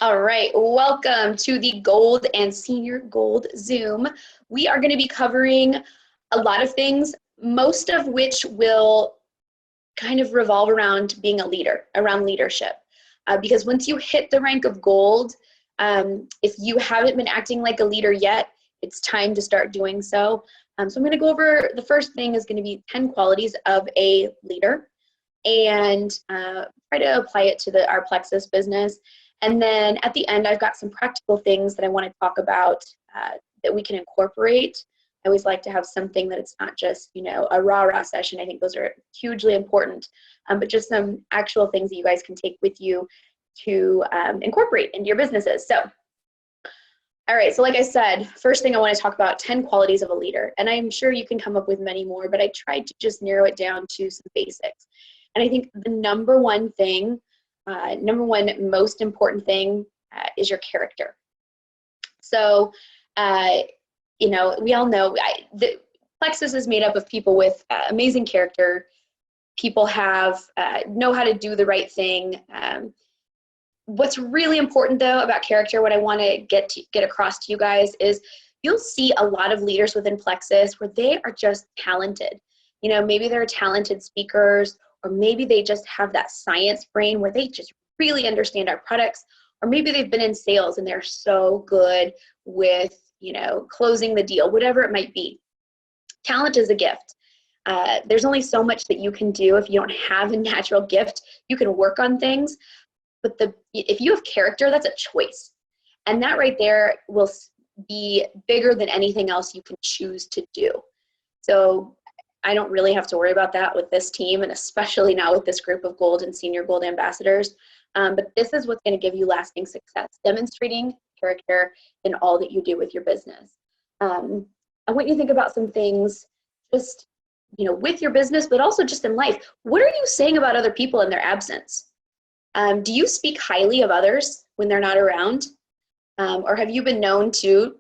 All right, welcome to the Gold and Senior Gold Zoom. We are going to be covering a lot of things, most of which will kind of revolve around being a leader, around leadership. Because once you hit the rank of gold, if you haven't been acting like a leader yet, it's time to start doing so. So I'm going to go over, the first thing is going to be 10 qualities of a leader, and try to apply it to our Plexus business. And then at the end, I've got some practical things that I want to talk about that we can incorporate. I always like to have something that it's not just, a rah-rah session. I think those are hugely important, but just some actual things that you guys can take with you to incorporate into your businesses. So, all right, so like I said, first thing I want to talk about 10 qualities of a leader. And I'm sure you can come up with many more, but I tried to just narrow it down to some basics. And I think the number one most important thing is your character. So, we all know the Plexus is made up of people with amazing character. People know how to do the right thing. What's really important though about character, what I want to get across to you guys is you'll see a lot of leaders within Plexus where they are just talented. Maybe they're talented speakers, or maybe they just have that science brain where they just really understand our products, or maybe they've been in sales and they're so good with, closing the deal, whatever it might be. Talent is a gift. There's only so much that you can do if you don't have a natural gift. You can work on things, but if you have character, that's a choice. And that right there will be bigger than anything else you can choose to do. So I don't really have to worry about that with this team, and especially now with this group of gold and senior gold ambassadors. But this is what's going to give you lasting success, demonstrating character in all that you do with your business. I want you to think about some things just, with your business, but also just in life. What are you saying about other people in their absence? Do you speak highly of others when they're not around? Or have you been known to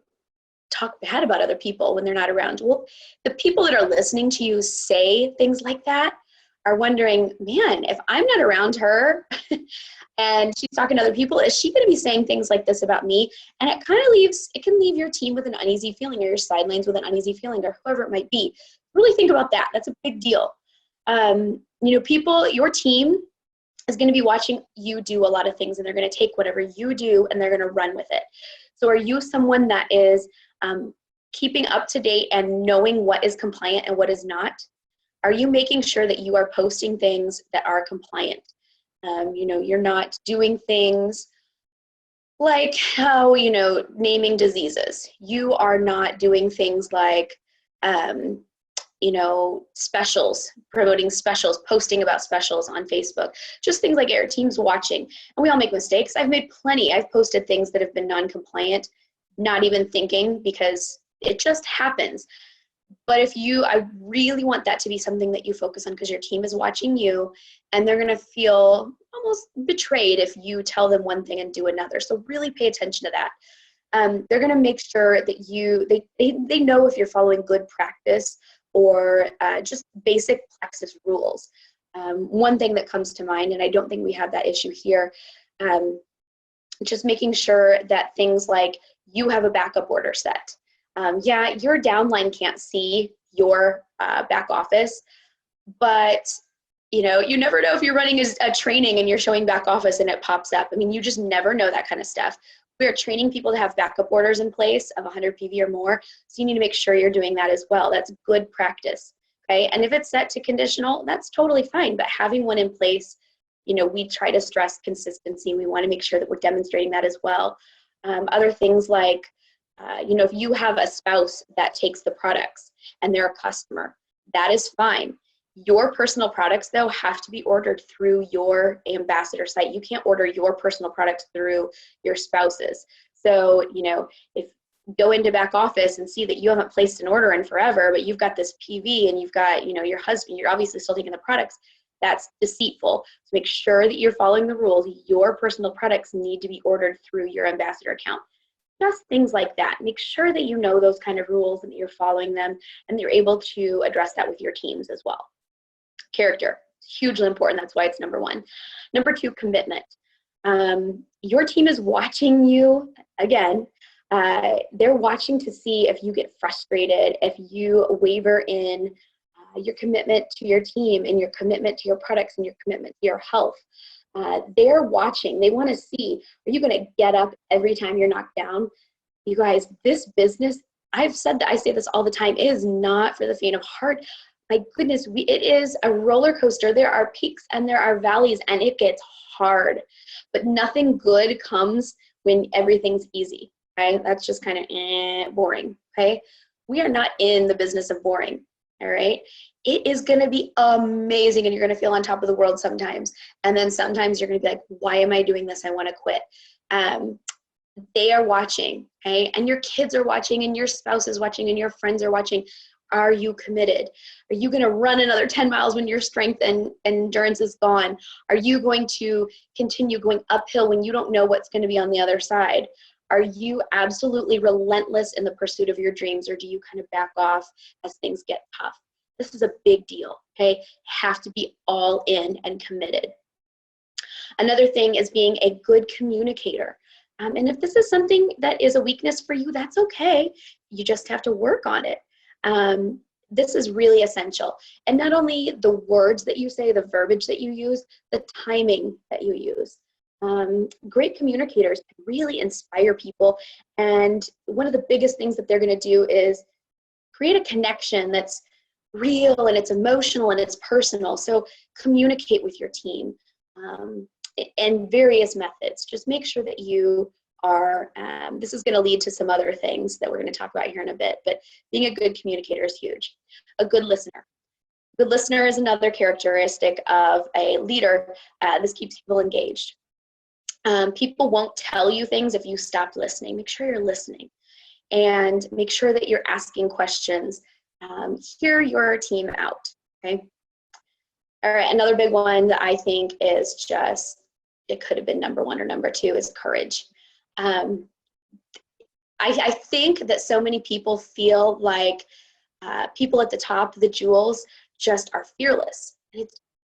talk bad about other people when they're not around? Well, the people that are listening to you say things like that are wondering, man, if I'm not around her and she's talking to other people, is she going to be saying things like this about me? And it can leave your team with an uneasy feeling, or your sidelines with an uneasy feeling, or whoever it might be. Really think about that. That's a big deal. Your team is going to be watching you do a lot of things, and they're going to take whatever you do and they're going to run with it. So are you someone that is keeping up to date and knowing what is compliant and what is not? Are you making sure that you are posting things that are compliant? You're not doing things like naming diseases. You are not doing things like specials, promoting specials, posting about specials on Facebook, just things like your team's watching. And we all make mistakes. I've made plenty. I've posted things that have been non-compliant, not even thinking, because it just happens. But I really want that to be something that you focus on, because your team is watching you and they're going to feel almost betrayed if you tell them one thing and do another. So really pay attention to that. They're going to make sure that they know if you're following good practice or just basic Plexus rules. One thing that comes to mind, and I don't think we have that issue here, just making sure that things like you have a backup order set. Your downline can't see your back office, but you never know if you're running a training and you're showing back office and it pops up. I mean, you just never know that kind of stuff. We are training people to have backup orders in place of 100 PV or more, so you need to make sure you're doing that as well. That's good practice, okay? And if it's set to conditional, that's totally fine, but having one in place, we try to stress consistency. We want to make sure that we're demonstrating that as well. Other things like, if you have a spouse that takes the products and they're a customer, that is fine. Your personal products, though, have to be ordered through your ambassador site. You can't order your personal products through your spouse's. So, if you go into back office and see that you haven't placed an order in forever, but you've got this PV and you've got, your husband, you're obviously still taking the products, that's deceitful. So make sure that you're following the rules. Your personal products need to be ordered through your ambassador account. Just things like that. Make sure that you know those kind of rules and that you're following them, and you're able to address that with your teams as well. Character, hugely important. That's why it's number one. Number two, commitment. Your team is watching you again. They're watching to see if you get frustrated, if you waver in your commitment to your team and your commitment to your products and your commitment to your health. They're watching. They want to see, are you going to get up every time you're knocked down? You guys, this business, I've said that, I say this all the time, it is not for the faint of heart. My goodness, it is a roller coaster. There are peaks and there are valleys, and it gets hard. But nothing good comes when everything's easy. Okay, that's just kind of boring. Okay, we are not in the business of boring. All right, it is going to be amazing, and you're going to feel on top of the world sometimes, and then sometimes you're going to be like, why am I doing this? I want to quit. They are watching, okay, and your kids are watching, and your spouse is watching, and your friends are watching. Are you committed? Are you going to run another 10 miles when your strength and endurance is gone? Are you going to continue going uphill when you don't know what's going to be on the other side? Are you absolutely relentless in the pursuit of your dreams, or do you kind of back off as things get tough? This is a big deal, okay? Have to be all in and committed. Another thing is being a good communicator. And if this is something that is a weakness for you, that's okay. You just have to work on it. This is really essential. And not only the words that you say, the verbiage that you use, the timing that you use. Great communicators can really inspire people. And one of the biggest things that they're going to do is create a connection that's real and it's emotional and it's personal. So communicate with your team and various methods. Just make sure that you are, this is going to lead to some other things that we're going to talk about here in a bit, but being a good communicator is huge. A good listener. Good listener is another characteristic of a leader. This keeps people engaged. People won't tell you things if you stop listening. Make sure you're listening and make sure that you're asking questions. Hear your team out, okay? All right, another big one that I think is just, it could have been number one or number two, is courage. I think that so many people feel like people at the top, the jewels, just are fearless.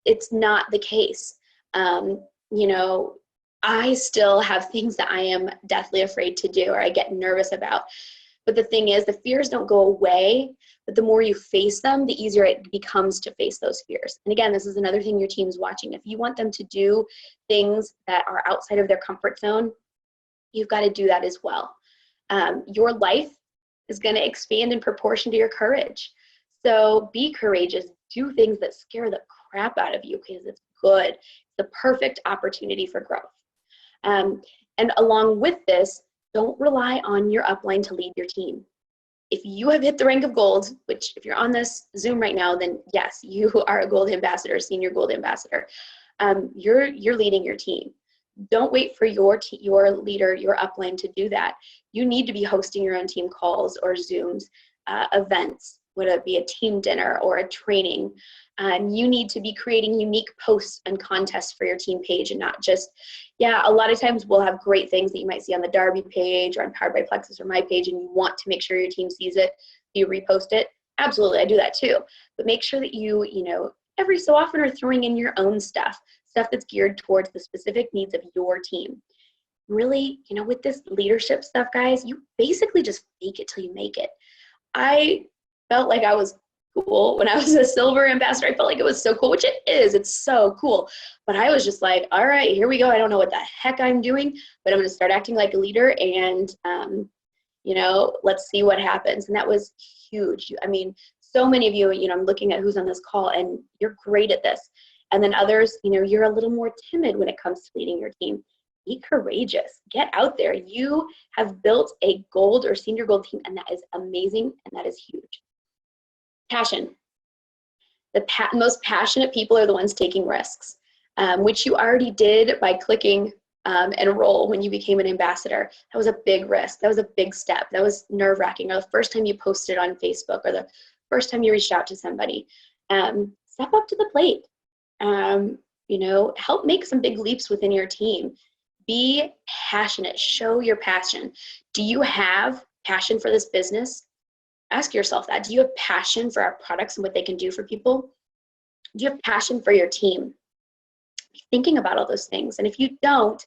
It's not the case. You know, I still have things that I am deathly afraid to do or I get nervous about. But the thing is, the fears don't go away, but the more you face them, the easier it becomes to face those fears. And again, this is another thing your team's watching. If you want them to do things that are outside of their comfort zone, you've got to do that as well. Your life is going to expand in proportion to your courage. So be courageous. Do things that scare the crap out of you because it's good. It's the perfect opportunity for growth. And along with this, don't rely on your upline to lead your team. If you have hit the rank of gold, which if you're on this Zoom right now, then yes, you are a gold ambassador, senior gold ambassador. You're leading your team. Don't wait for your leader, your upline to do that. You need to be hosting your own team calls or Zooms, events, whether it be a team dinner or a training. You need to be creating unique posts and contests for your team page and not just, a lot of times we'll have great things that you might see on the Darby page or on Powered by Plexus or my page, and you want to make sure your team sees it, you repost it. Absolutely, I do that too. But make sure that you every so often are throwing in your own stuff that's geared towards the specific needs of your team. Really, with this leadership stuff, guys, you basically just fake it till you make it. I felt like I was cool when I was a silver ambassador. I felt like it was so cool, which it is. It's so cool. But I was just like, all right, here we go. I don't know what the heck I'm doing, but I'm going to start acting like a leader and, let's see what happens. And that was huge. I mean, so many of you, I'm looking at who's on this call and you're great at this. And then others, you're a little more timid when it comes to leading your team. Be courageous. Get out there. You have built a gold or senior gold team, and that is amazing, and that is huge. Passion. The most passionate people are the ones taking risks, which you already did by clicking enroll when you became an ambassador. That was a big risk. That was a big step. That was nerve-wracking. Or the first time you posted on Facebook, or the first time you reached out to somebody. Step up to the plate. Help make some big leaps within your team. Be passionate. Show your passion. Do you have passion for this business? Ask yourself that. Do you have passion for our products and what they can do for people? Do you have passion for your team? Be thinking about all those things. And if you don't,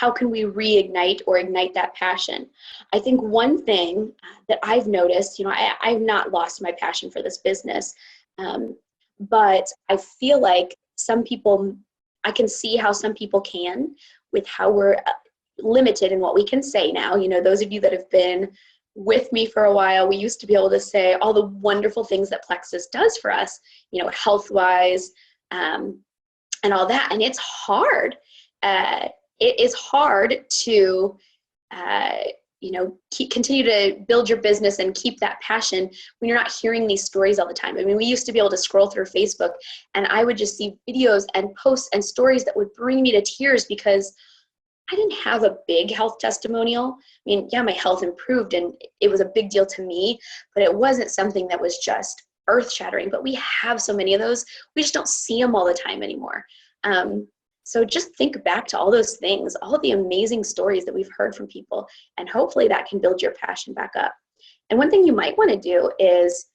How can we reignite or ignite that passion? I think one thing that I've noticed, I've not lost my passion for this business, but I feel like some people, I can see how some people can, with how we're limited in what we can say now. Those of you that have been with me for a while, we used to be able to say all the wonderful things that Plexus does for us, health-wise, and all that. And it's hard. It is hard to, continue to build your business and keep that passion when you're not hearing these stories all the time. I mean, we used to be able to scroll through Facebook and I would just see videos and posts and stories that would bring me to tears because I didn't have a big health testimonial. I mean, yeah, my health improved and it was a big deal to me, but it wasn't something that was just earth-shattering. But we have so many of those. We just don't see them all the time anymore. So just think back to all those things, all the amazing stories that we've heard from people, and hopefully that can build your passion back up. And one thing you might want to do is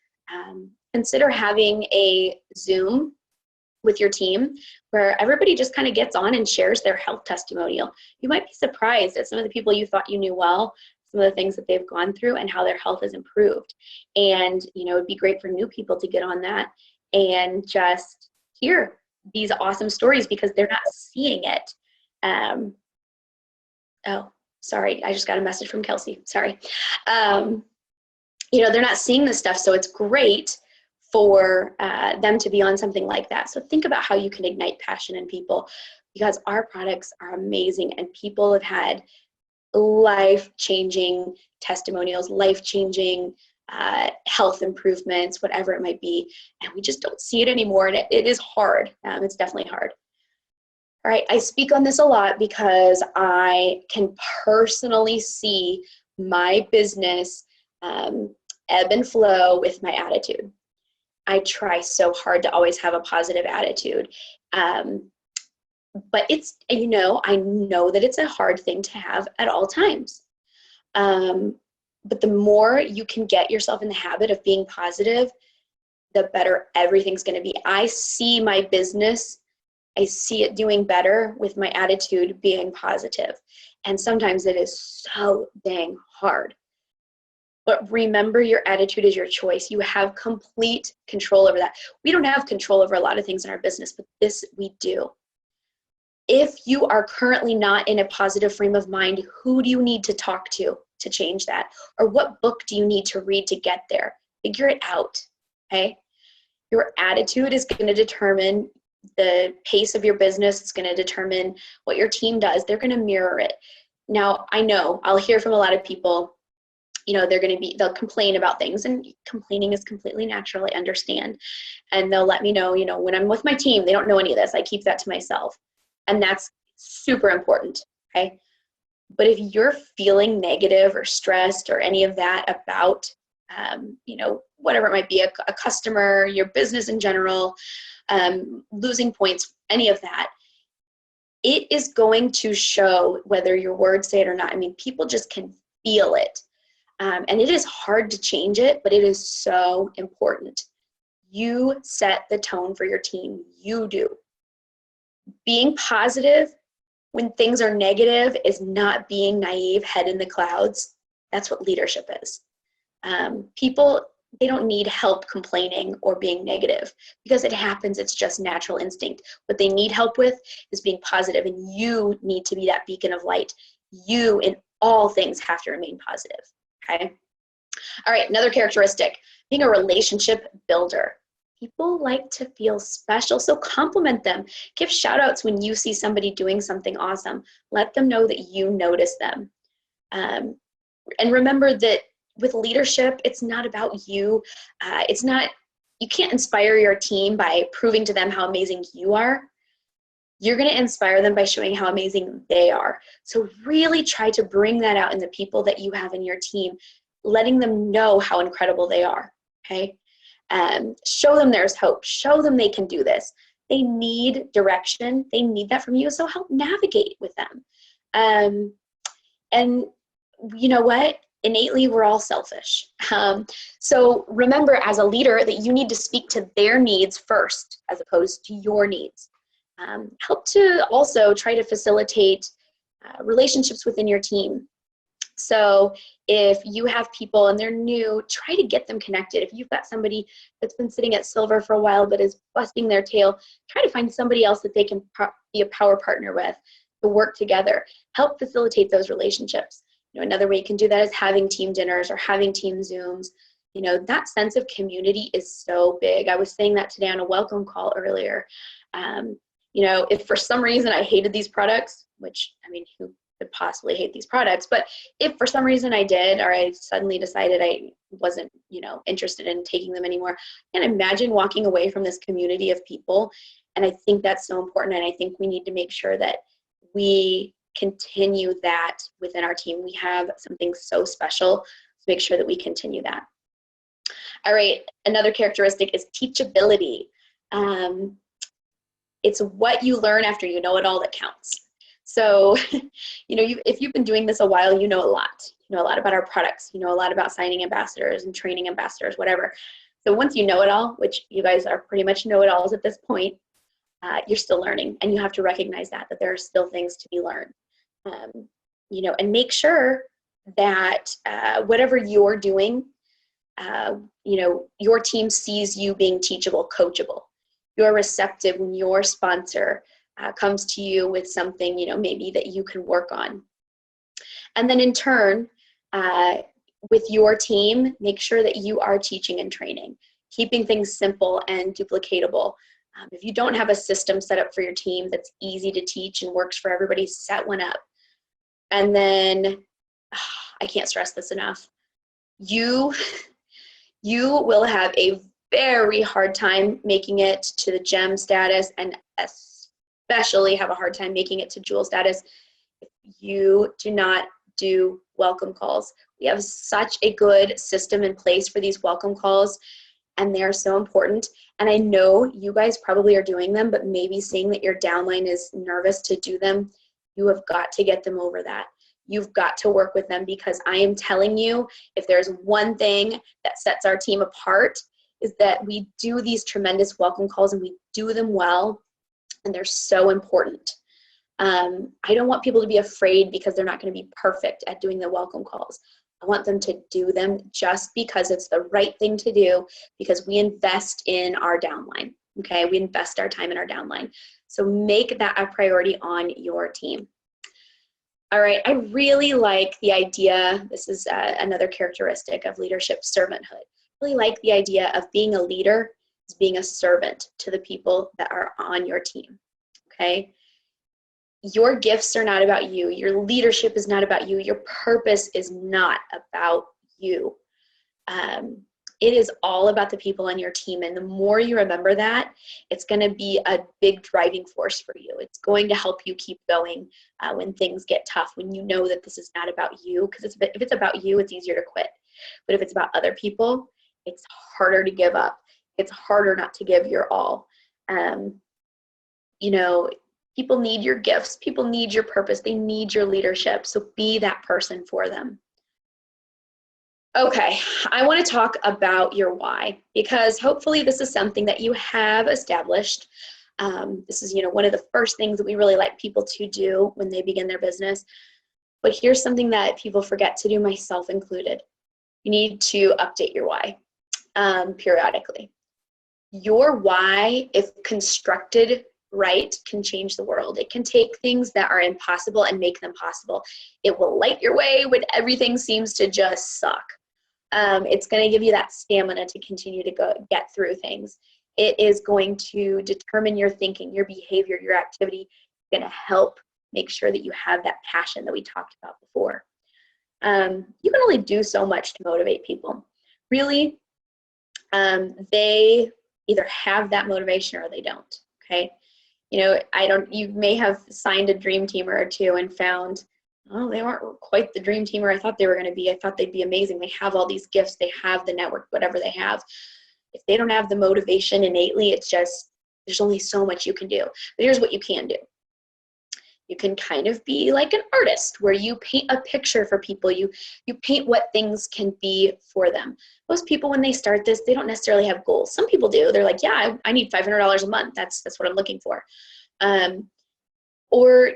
consider having a Zoom with your team where everybody just kind of gets on and shares their health testimonial. You might be surprised at some of the people you thought you knew well, some of the things that they've gone through and how their health has improved. And, it'd be great for new people to get on that and just hear these awesome stories because they're not seeing it. Oh, sorry, I just got a message from Kelsey, sorry. They're not seeing this stuff, so it's great for them to be on something like that. So think about how you can ignite passion in people, because our products are amazing and people have had life-changing testimonials, life-changing health improvements, whatever it might be, and we just don't see it anymore, and it is hard. It's definitely hard. All right, I speak on this a lot because I can personally see my business ebb and flow with my attitude. I try so hard to always have a positive attitude, but I know that it's a hard thing to have at all times. But the more you can get yourself in the habit of being positive, the better everything's going to be. I see my business, I see it doing better with my attitude being positive. And sometimes it is so dang hard. But remember, your attitude is your choice. You have complete control over that. We don't have control over a lot of things in our business, but this we do. If you are currently not in a positive frame of mind, who do you need to talk to change that? Or what book do you need to read to get there? Figure it out, okay? Your attitude is going to determine the pace of your business. It's going to determine what your team does. They're going to mirror it. Now, I know I'll hear from a lot of people, they'll complain about things, and complaining is completely natural. I understand. And they'll let me know, when I'm with my team, they don't know any of this. I keep that to myself. And that's super important, okay? But if you're feeling negative or stressed or any of that about, whatever it might be, a customer, your business in general, losing points, any of that, it is going to show whether your words say it or not. I mean, people just can feel it. And it is hard to change it, but it is so important. You set the tone for your team. You do. Being positive when things are negative is not being naive, head in the clouds. That's what leadership is. People, they don't need help complaining or being negative because it happens. It's just natural instinct. What they need help with is being positive, and you need to be that beacon of light. You, in all things, have to remain positive, okay? All right, another characteristic, being a relationship builder. People like to feel special, so compliment them. Give shout outs when you see somebody doing something awesome. Let them know that you notice them. And remember that with leadership, it's not about you. You can't inspire your team by proving to them how amazing you are. You're going to inspire them by showing how amazing they are. So really try to bring that out in the people that you have in your team, letting them know how incredible they are, okay? Show them there's hope. Show them they can do this. They need direction. They need that from you, so help navigate with them. And you know what? Innately, we're all selfish. So remember, as a leader, that you need to speak to their needs first as opposed to your needs. Help to also try to facilitate relationships within your team. So if you have people and they're new, try to get them connected. If you've got somebody that's been sitting at silver for a while but is busting their tail, try to find somebody else that they can be a power partner with, to work together. Help facilitate those relationships. Another way you can do that is having team dinners or having team Zooms. That sense of community is so big. I was saying that today on a welcome call earlier. If for some reason I hated these products, which, who could possibly hate these products, but if for some reason I did, or I suddenly decided I wasn't, interested in taking them anymore, I can imagine walking away from this community of people. And I think that's so important. And I think we need to make sure that we continue that within our team. We have something so special, to make sure that we continue that. All right, another characteristic is teachability. It's what you learn after you know it all that counts. So, if you've been doing this a while, you know a lot. You know a lot about our products. You know a lot about signing ambassadors and training ambassadors, whatever. So once you know it all, which you guys are pretty much know-it-alls at this point, you're still learning, and you have to recognize that there are still things to be learned. And make sure that whatever you're doing, your team sees you being teachable, coachable. You're receptive when your sponsor comes to you with something, maybe that you can work on. And then in turn, with your team, make sure that you are teaching and training, keeping things simple and duplicatable. If you don't have a system set up for your team that's easy to teach and works for everybody, set one up. And then, I can't stress this enough, you will have a very hard time making it to the gem status, and especially have a hard time making it to jewel status if you do not do welcome calls. We have such a good system in place for these welcome calls, and they are so important. And I know you guys probably are doing them, but maybe seeing that your downline is nervous to do them, you have got to get them over that. You've got to work with them, because I am telling you, if there's one thing that sets our team apart, is that we do these tremendous welcome calls, and we do them well, and they're so important. I don't want people to be afraid because they're not going to be perfect at doing the welcome calls. I want them to do them just because it's the right thing to do, because we invest in our downline, okay? We invest our time in our downline. So make that a priority on your team. All right, I really like the idea, this is another characteristic of leadership, servanthood. I really like the idea of being a leader is being a servant to the people that are on your team, okay? Your gifts are not about you. Your leadership is not about you. Your purpose is not about you. It is all about the people on your team. And the more you remember that, it's going to be a big driving force for you. It's going to help you keep going when things get tough, when you know that this is not about you. Because if it's about you, it's easier to quit. But if it's about other people, it's harder to give up. It's harder not to give your all. People need your gifts. People need your purpose. They need your leadership. So be that person for them. Okay, I want to talk about your why, because hopefully this is something that you have established. This is, one of the first things that we really like people to do when they begin their business. But here's something that people forget to do, myself included. You need to update your why periodically. Your why, if constructed right, can change the world. It can take things that are impossible and make them possible. It will light your way when everything seems to just suck. It's going to give you that stamina to continue to get through things. It is going to determine your thinking, your behavior, your activity. It's going to help make sure that you have that passion that we talked about before. You can only do so much to motivate people. Really, they either have that motivation or they don't, okay? You may have signed a dream teamer or two and found, oh, they weren't quite the dream teamer I thought they were going to be. I thought they'd be amazing. They have all these gifts. They have the network, whatever they have. If they don't have the motivation innately, it's just, there's only so much you can do. But here's what you can do. You can kind of be like an artist where you paint a picture for people. You paint what things can be for them. Most people, when they start this, they don't necessarily have goals. Some people do. They're like, yeah, I need $500 a month. That's what I'm looking for. Or,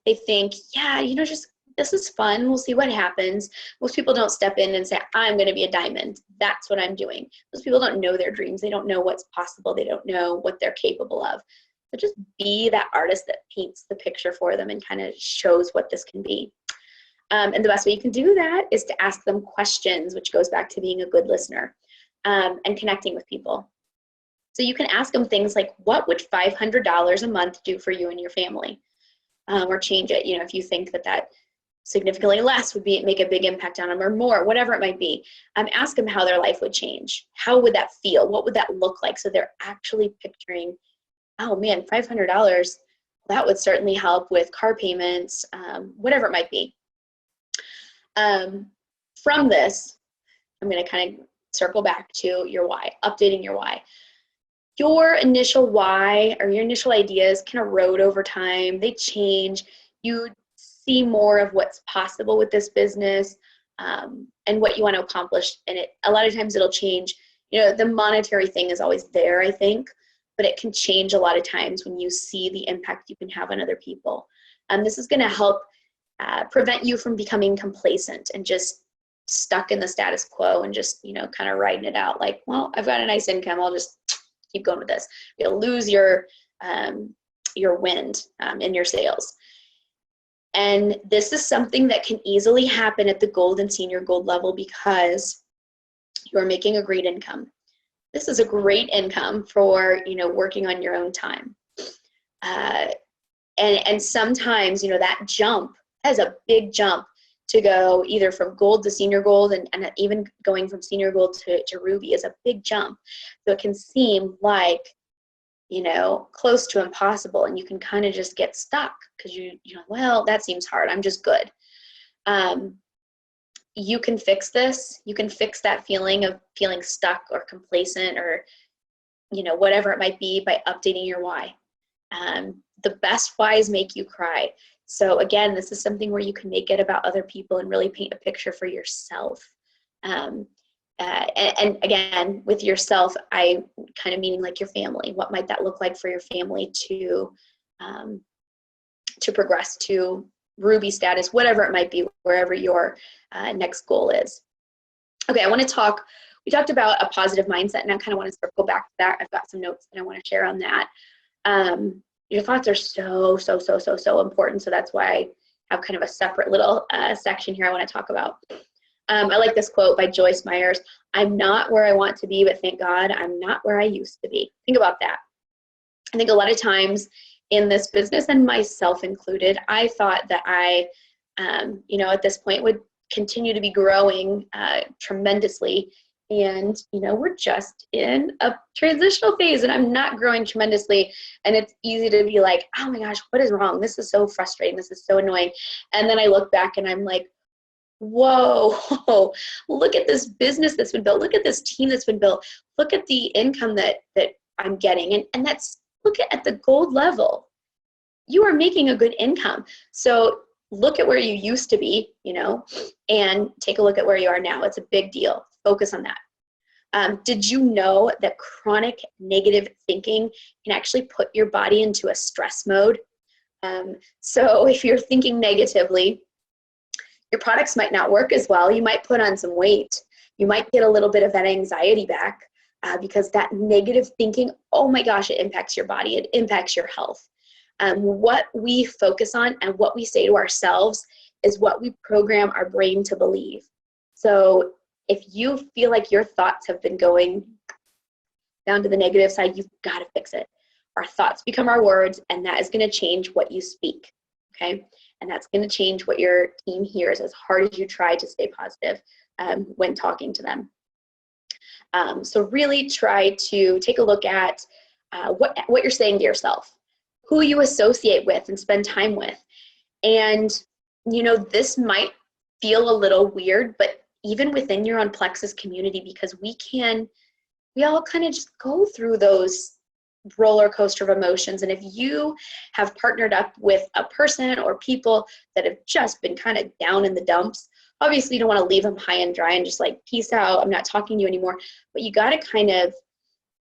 they think, yeah, just this is fun. We'll see what happens. Most people don't step in and say, I'm going to be a diamond. That's what I'm doing. Most people don't know their dreams. They don't know what's possible. They don't know what they're capable of. So just be that artist that paints the picture for them and kind of shows what this can be. And the best way you can do that is to ask them questions, which goes back to being a good listener, and connecting with people. So you can ask them things like, what would $500 a month do for you and your family? Or change it, if you think that significantly less would make a big impact on them, or more, whatever it might be. Ask them how their life would change. How would that feel? What would that look like? So they're actually picturing, oh man, $500, that would certainly help with car payments, whatever it might be. From this, I'm going to kind of circle back to your why, updating your why. Your initial why or your initial ideas can erode over time. They change. You see more of what's possible with this business, and what you want to accomplish. And a lot of times it'll change. The monetary thing is always there, I think, but it can change a lot of times when you see the impact you can have on other people. And this is going to help prevent you from becoming complacent and just stuck in the status quo and just, kind of riding it out like, well, I've got a nice income. I'll just keep going with this. You'll lose your wind in your sales. And this is something that can easily happen at the gold and senior gold level because you're making a great income. This is a great income for, working on your own time. And sometimes, that jump is a big jump to go either from gold to senior gold, and even going from senior gold to ruby is a big jump. So it can seem like, close to impossible, and you can kind of just get stuck because well, that seems hard. I'm just good. You can fix this. You can fix that feeling of feeling stuck or complacent or, whatever it might be by updating your why. The best whys make you cry. So again, this is something where you can make it about other people and really paint a picture for yourself. And again, with yourself, I kind of meaning like your family. What might that look like for your family to progress to ruby status, whatever it might be, wherever your next goal is. Okay, we talked about a positive mindset, and I kind of want to circle back to that. I've got some notes that I want to share on that. Your thoughts are so important. So that's why I have kind of a separate little section here I want to talk about. I like this quote by Joyce Myers. I'm not where I want to be, but thank God I'm not where I used to be. Think about that. I think a lot of times in this business, and myself included, I thought that I, at this point would continue to be growing tremendously. And, we're just in a transitional phase and I'm not growing tremendously. And it's easy to be like, oh my gosh, what is wrong? This is so frustrating. This is so annoying. And then I look back and I'm like, whoa, look at this business that's been built. Look at this team that's been built. Look at the income that I'm getting. And look at the gold level. You are making a good income. So look at where you used to be, and take a look at where you are now. It's a big deal. Focus on that. Did you know that chronic negative thinking can actually put your body into a stress mode? So if you're thinking negatively, your products might not work as well. You might put on some weight. You might get a little bit of that anxiety back because that negative thinking, oh my gosh, it impacts your body. It impacts your health. What we focus on and what we say to ourselves is what we program our brain to believe. So if you feel like your thoughts have been going down to the negative side, you've got to fix it. Our thoughts become our words, and that is going to change what you speak, okay? And that's going to change what your team hears as hard as you try to stay positive when talking to them. So really try to take a look at what you're saying to yourself, who you associate with and spend time with. And, this might feel a little weird, but even within your own Plexus community, because we all kind of just go through those roller coaster of emotions. And if you have partnered up with a person or people that have just been kind of down in the dumps, obviously you don't want to leave them high and dry and just like, peace out, I'm not talking to you anymore. But you got to kind of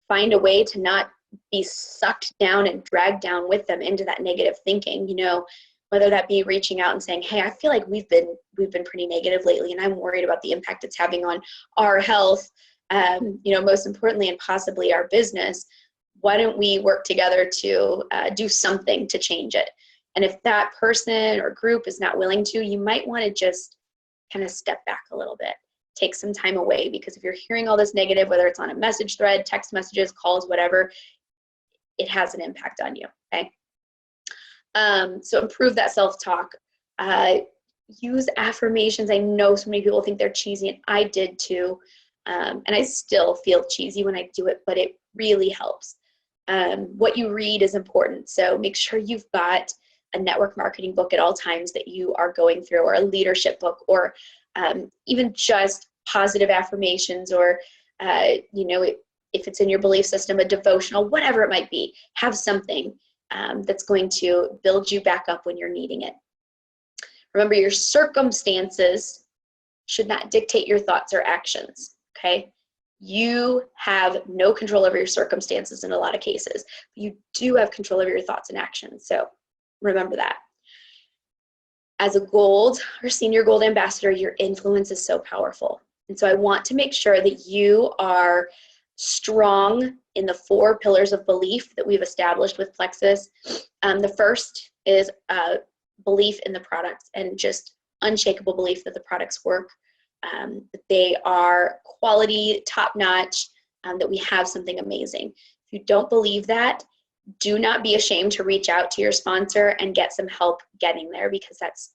find a way to not be sucked down and dragged down with them into that negative thinking, you know, whether that be reaching out and saying, hey, I feel like we've been pretty negative lately, and I'm worried about the impact it's having on our health, you know, most importantly, and possibly our business. Why don't we work together to do something to change it? And if that person or group is not willing to, you might want to just kind of step back a little bit, take some time away, because if you're hearing all this negative, whether it's on a message thread, text messages, calls, whatever, it has an impact on you, okay? So improve that self-talk. Use affirmations. I know so many people think they're cheesy, and I did too. And I still feel cheesy when I do it, but it really helps. What you read is important. So make sure you've got a network marketing book at all times that you are going through, or a leadership book, or even just positive affirmations, or, you know, if it's in your belief system, a devotional, whatever it might be, have something that's going to build you back up when you're needing it. Remember, your circumstances should not dictate your thoughts or actions, okay? You have no control over your circumstances in a lot of cases. But you do have control over your thoughts and actions, so remember that. As a gold or senior gold ambassador, your influence is so powerful. And so I want to make sure that you are strong in the 4 pillars of belief that we've established with Plexus. The first is belief in the products, and just unshakable belief that the products work, that they are quality, top-notch, that we have something amazing. If you don't believe that, do not be ashamed to reach out to your sponsor and get some help getting there, because that's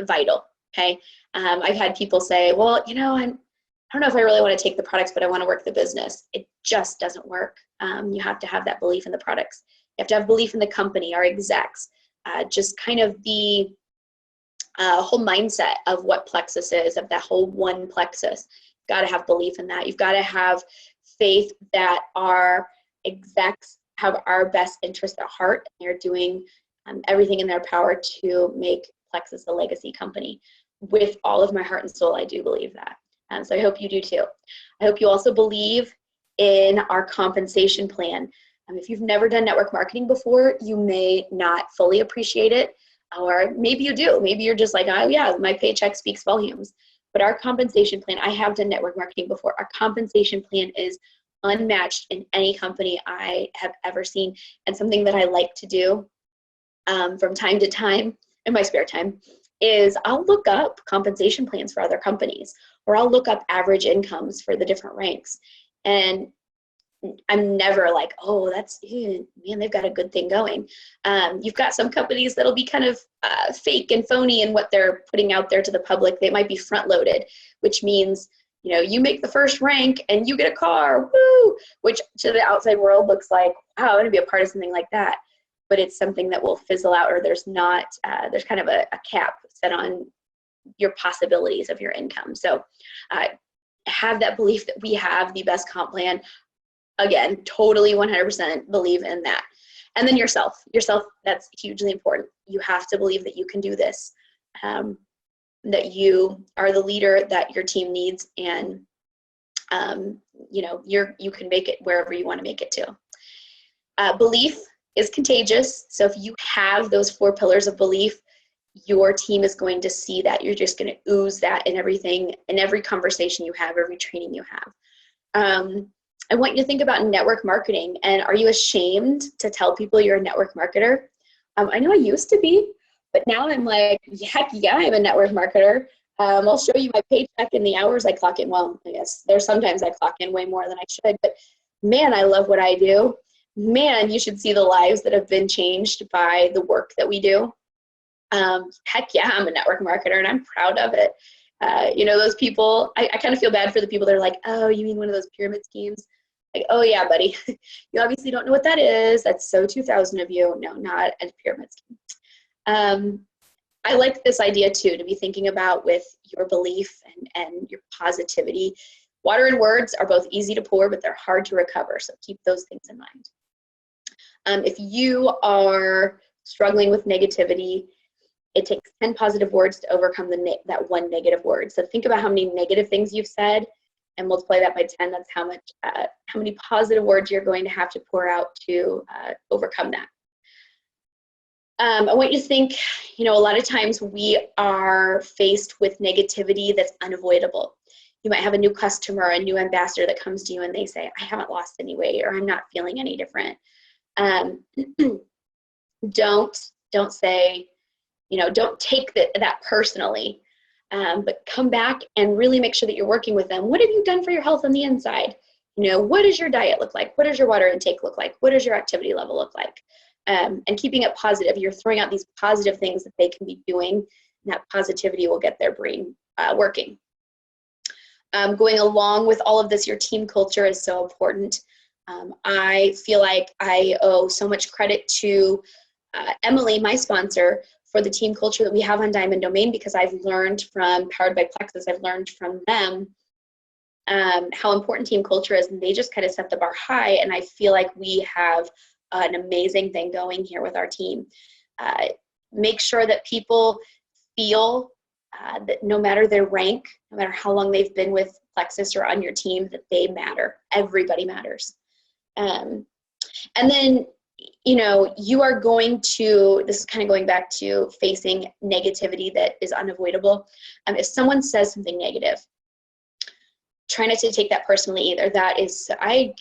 vital, okay? I've had people say, well, you know, I don't know if I really want to take the products, but I want to work the business. It just doesn't work. You have to have that belief in the products. You have to have belief in the company, our execs, just kind of the whole mindset of what Plexus is, of that whole one Plexus. You've got to have belief in that. You've got to have faith that our execs have our best interest at heart, and they're doing everything in their power to make Plexus a legacy company. With all of my heart and soul, I do believe that. So I hope you do too. I hope you also believe in our compensation plan. If you've never done network marketing before, you may not fully appreciate it, or maybe you do. Maybe you're just like, oh yeah, my paycheck speaks volumes. But our compensation plan, I have done network marketing before. Our compensation plan is unmatched in any company I have ever seen, and something that I like to do from time to time in my spare time is I'll look up compensation plans for other companies, or I'll look up average incomes for the different ranks. And I'm never like, oh, that's, man, they've got a good thing going. You've got some companies that'll be kind of fake and phony in what they're putting out there to the public. They might be front loaded, which means, you know, you make the first rank and you get a car, woo, which to the outside world looks like, wow, I want to be a part of something like that. But it's something that will fizzle out, or there's not, there's kind of a cap set on your possibilities of your income. So have that belief that we have the best comp plan. Again, totally 100% believe in that. And then yourself, that's hugely important. You have to believe that you can do this, that you are the leader that your team needs, and you know, you can make it wherever you want to make it to. Belief is contagious. So if you have those 4 pillars of belief, your team is going to see that. You're just going to ooze that in everything, in every conversation you have, every training you have. I want you to think about network marketing, and are you ashamed to tell people you're a network marketer? I know I used to be, but now I'm like, heck yeah, I'm a network marketer. I'll show you my paycheck and the hours I clock in. Well, I guess there's sometimes I clock in way more than I should, but man, I love what I do. Man, you should see the lives that have been changed by the work that we do. Heck yeah, I'm a network marketer, and I'm proud of it. You know, those people, I kind of feel bad for the people that are like, oh, you mean one of those pyramid schemes? Like, oh yeah, buddy, you obviously don't know what that is. That's so 2000 of you. No, not a pyramid scheme. I like this idea too, to be thinking about with your belief and your positivity. Water and words are both easy to pour, but they're hard to recover. So keep those things in mind. If you are struggling with negativity, it takes 10 positive words to overcome that one negative word. So think about how many negative things you've said, and multiply that by 10. That's how many positive words you're going to have to pour out to overcome that. I want you to think, a lot of times we are faced with negativity that's unavoidable. You might have a new customer, a new ambassador that comes to you and they say, I haven't lost any weight, or I'm not feeling any different. Don't say, don't take that personally, but come back and really make sure that you're working with them. What have you done for your health on the inside? What does your diet look like? What does your water intake look like? What does your activity level look like? And keeping it positive, you're throwing out these positive things that they can be doing, and that positivity will get their brain working. Going along with all of this, your team culture is so important. I feel like I owe so much credit to Emily, my sponsor, for the team culture that we have on Diamond Domain, because I've learned from Powered by Plexus, I've learned from them how important team culture is, and they just kind of set the bar high, and I feel like we have an amazing thing going here with our team. Make sure that people feel that no matter their rank, no matter how long they've been with Plexus or on your team, that they matter. Everybody matters. And then, you are going to, this is kind of going back to facing negativity that is unavoidable. If someone says something negative, try not to take that personally either. That is, I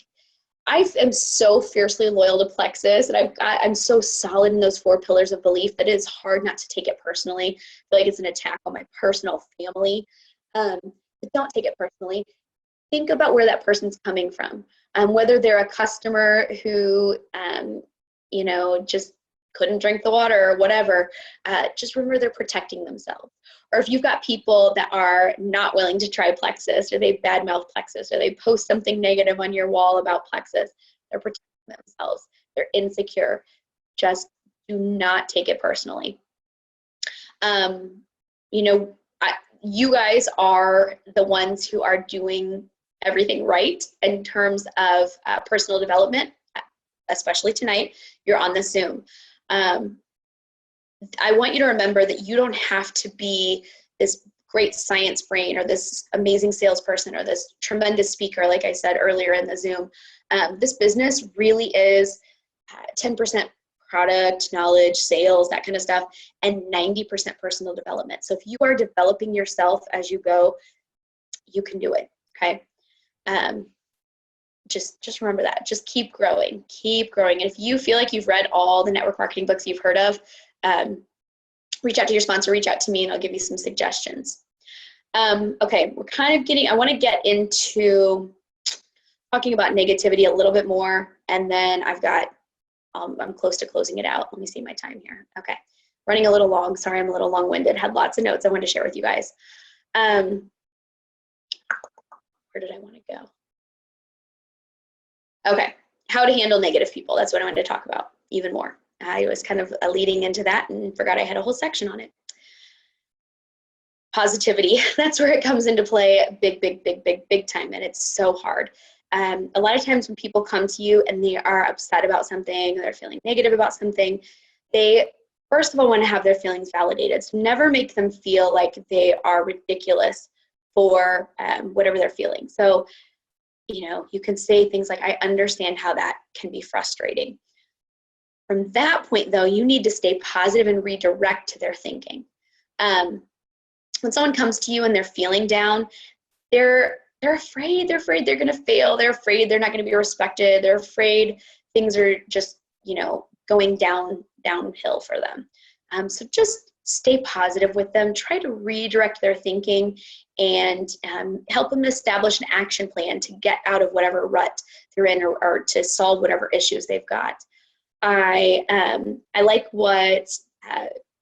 am so fiercely loyal to Plexus, and I'm so solid in those 4 pillars of belief that it is hard not to take it personally. I feel like it's an attack on my personal family. But don't take it personally. Think about where that person's coming from. Whether they're a customer who, just couldn't drink the water or whatever, just remember they're protecting themselves. Or if you've got people that are not willing to try Plexus, or they badmouth Plexus, or they post something negative on your wall about Plexus, they're protecting themselves. They're insecure. Just do not take it personally. You guys are the ones who are doing everything right in terms of personal development, especially tonight. You're on the Zoom. I want you to remember that you don't have to be this great science brain or this amazing salesperson or this tremendous speaker, like I said earlier in the Zoom. This business really is 10% product, knowledge, sales, that kind of stuff, and 90% personal development. So if you are developing yourself as you go, you can do it, okay? Just remember that. Just keep growing, keep growing. And if you feel like you've read all the network marketing books you've heard of, reach out to your sponsor, reach out to me, and I'll give you some suggestions. Okay, I want to get into talking about negativity a little bit more, and then I'm close to closing it out. Let me see my time here. Okay, running a little long. Sorry, I'm a little long-winded. Had lots of notes I wanted to share with you guys. Where did I want to go? Okay, how to handle negative people. That's what I wanted to talk about even more. I was kind of leading into that and forgot I had a whole section on it. Positivity, that's where it comes into play big time, and it's so hard. A lot of times when people come to you and they are upset about something, they're feeling negative about something, they first of all want to have their feelings validated. So never make them feel like they are ridiculous for whatever they're feeling. So, you can say things like, I understand how that can be frustrating. From that point, though, you need to stay positive and redirect their thinking. When someone comes to you and they're feeling down, they're afraid they're going to fail. They're afraid they're not going to be respected. They're afraid things are just, going downhill for them. So just stay positive with them. Try to redirect their thinking and help them establish an action plan to get out of whatever rut they're in or to solve whatever issues they've got. I like what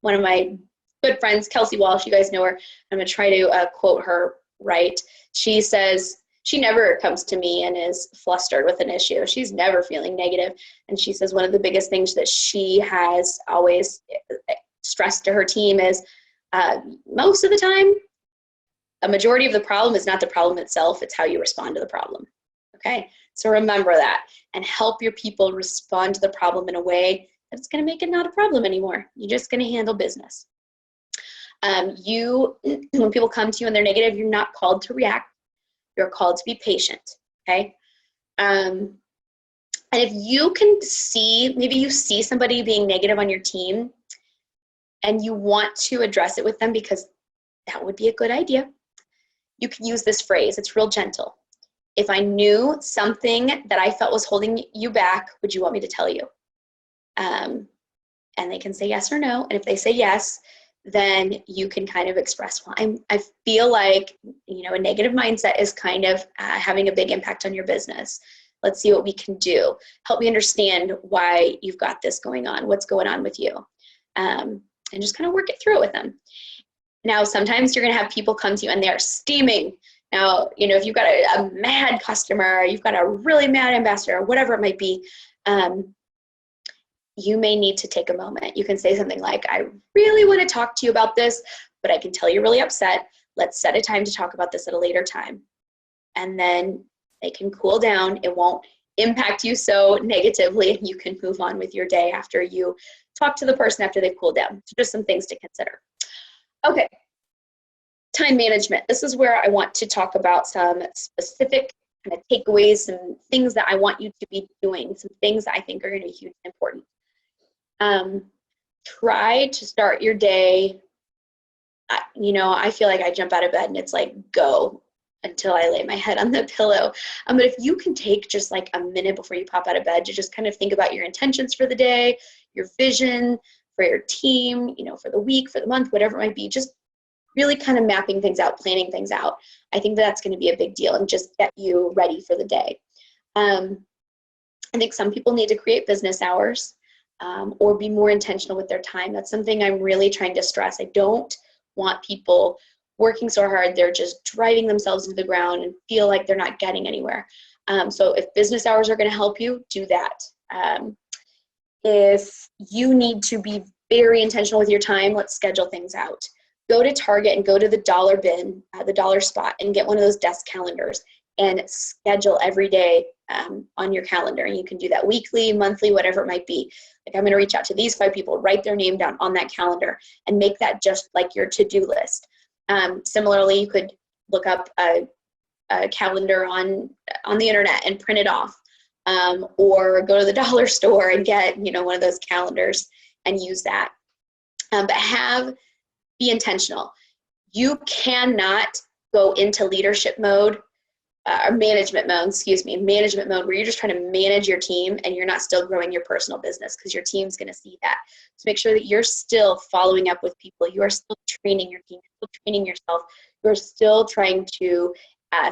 one of my good friends, Kelsey Walsh, you guys know her. I'm going to try to quote her right. She says, she never comes to me and is flustered with an issue. She's never feeling negative. And she says one of the biggest things that she has always stressed to her team is most of the time, a majority of the problem is not the problem itself. It's how you respond to the problem. Okay, so remember that and help your people respond to the problem in a way that's going to make it not a problem anymore. You're just going to handle business. When people come to you and they're negative, you're not called to react. You're called to be patient, okay? And if you can see, maybe you see somebody being negative on your team and you want to address it with them because that would be a good idea, you can use this phrase. It's real gentle. If I knew something that I felt was holding you back, would you want me to tell you? And they can say yes or no. And if they say yes, then you can kind of express, well, I feel like, you know, a negative mindset is kind of having a big impact on your business. Let's see what we can do. Help me understand why you've got this going on. What's going on with you? And just kind of work it through with them. Now, sometimes you're going to have people come to you and they're steaming. Now, you know, if you've got a mad customer, you've got a really mad ambassador, whatever it might be, you may need to take a moment. You can say something like, I really want to talk to you about this, but I can tell you're really upset. Let's set a time to talk about this at a later time. And then they can cool down. It won't impact you so negatively, and you can move on with your day after you talk to the person after they've cooled down. So just some things to consider. Okay, time management. This is where I want to talk about some specific kind of takeaways, some things that I want you to be doing, some things that I think are going to be hugely important. Try to start your day, you know, I feel like I jump out of bed and it's like, go until I lay my head on the pillow. But if you can take just like a minute before you pop out of bed to just kind of think about your intentions for the day, your vision for your team, you know, for the week, for the month, whatever it might be, just really kind of mapping things out, planning things out. I think that's going to be a big deal and just get you ready for the day. I think some people need to create business hours. Or be more intentional with their time. That's something I'm really trying to stress. I don't want people working so hard they're just driving themselves into the ground and feel like they're not getting anywhere. So if business hours are going to help you, do that. If you need to be very intentional with your time, let's schedule things out. Go to Target and go to the dollar bin, the dollar spot, and get one of those desk calendars and schedule every day on your calendar. And you can do that weekly, monthly, whatever it might be. Like, I'm going to reach out to these 5 people, write their name down on that calendar, and make that just like your to-do list. Similarly, you could look up a calendar on the internet and print it off, or go to the dollar store and get, you know, one of those calendars and use that. But be intentional. You cannot go into leadership mode or management mode where you're just trying to manage your team and you're not still growing your personal business, because your team's going to see that. So make sure that you're still following up with people. You are still training your team, you're still training yourself. You're still trying to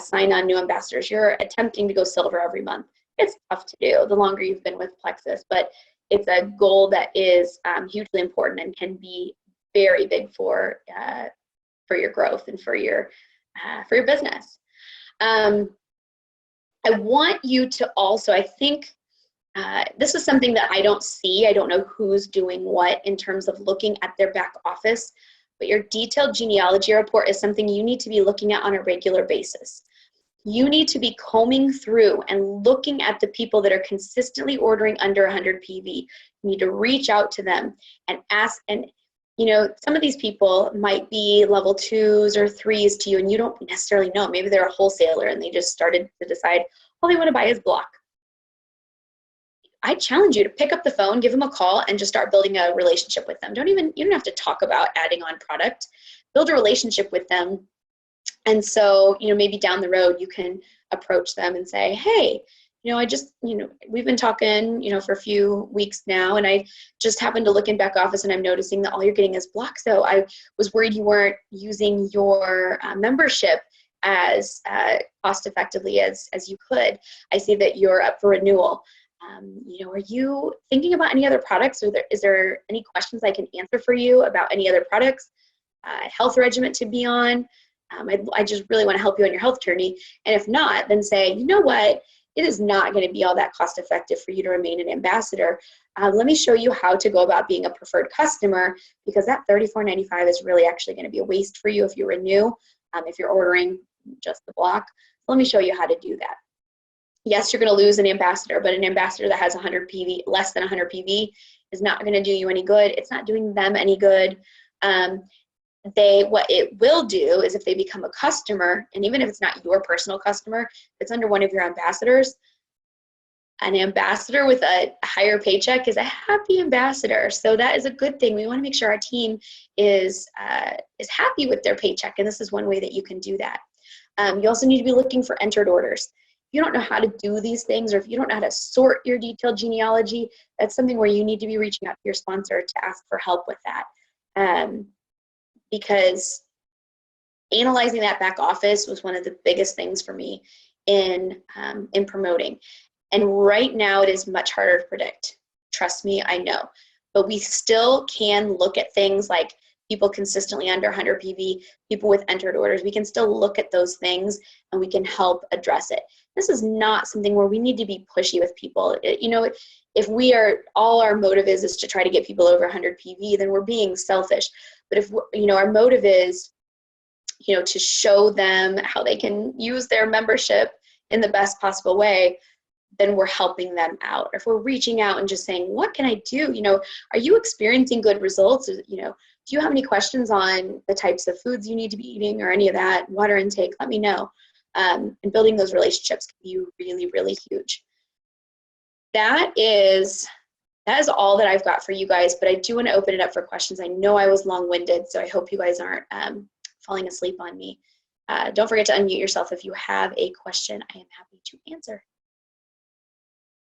sign on new ambassadors. You're attempting to go silver every month. It's tough to do the longer you've been with Plexus, but it's a goal that is hugely important and can be very big for your growth and for your business. I want you to also, I think this is something that I don't see. I don't know who's doing what in terms of looking at their back office, but your detailed genealogy report is something you need to be looking at on a regular basis. You need to be combing through and looking at the people that are consistently ordering under 100 PV. You need to reach out to them and ask, and you know, some of these people might be level 2s or 3s to you, and you don't necessarily know. Maybe they're a wholesaler and they just started to decide, all they want to buy is block. I challenge you to pick up the phone, give them a call, and just start building a relationship with them. You don't have to talk about adding on product. Build a relationship with them. And so, you know, maybe down the road you can approach them and say, hey, you know, we've been talking, you know, for a few weeks now, and I just happened to look in back office and I'm noticing that all you're getting is block. So I was worried you weren't using your membership as cost effectively as you could. I see that you're up for renewal. You know, are you thinking about any other products? Or is there any questions I can answer for you about any other products, health regimen to be on? I just really want to help you on your health journey. And if not, then say, you know what? It is not going to be all that cost effective for you to remain an ambassador. Let me show you how to go about being a preferred customer, because that $34.95 is really actually going to be a waste for you if you renew, if you're ordering just the block. So let me show you how to do that. Yes, you're going to lose an ambassador, but an ambassador that has 100 PV, less than 100 PV, is not going to do you any good. It's not doing them any good. what it will do is if they become a customer, and even if it's not your personal customer, it's under one of your ambassadors, an ambassador with a higher paycheck is a happy ambassador. So that is a good thing. We want to make sure our team is happy with their paycheck, and this is one way that you can do that. You also need to be looking for entered orders. If you don't know how to do these things, or if you don't know how to sort your detailed genealogy, that's something where you need to be reaching out to your sponsor to ask for help with that. Because analyzing that back office was one of the biggest things for me in promoting. And right now it is much harder to predict. Trust me, I know. But we still can look at things like people consistently under 100 PV, people with entered orders. We can still look at those things and we can help address it. This is not something where we need to be pushy with people. If we are, all our motive is to try to get people over 100 PV, then we're being selfish. But if, our motive is, to show them how they can use their membership in the best possible way, then we're helping them out. If we're reaching out and just saying, what can I do? Are you experiencing good results? Do you have any questions on the types of foods you need to be eating or any of that, water intake? Let me know. And building those relationships can be really, really huge. That is all that I've got for you guys, but I do want to open it up for questions. I know I was long-winded, so I hope you guys aren't falling asleep on me. Don't forget to unmute yourself if you have a question. I am happy to answer.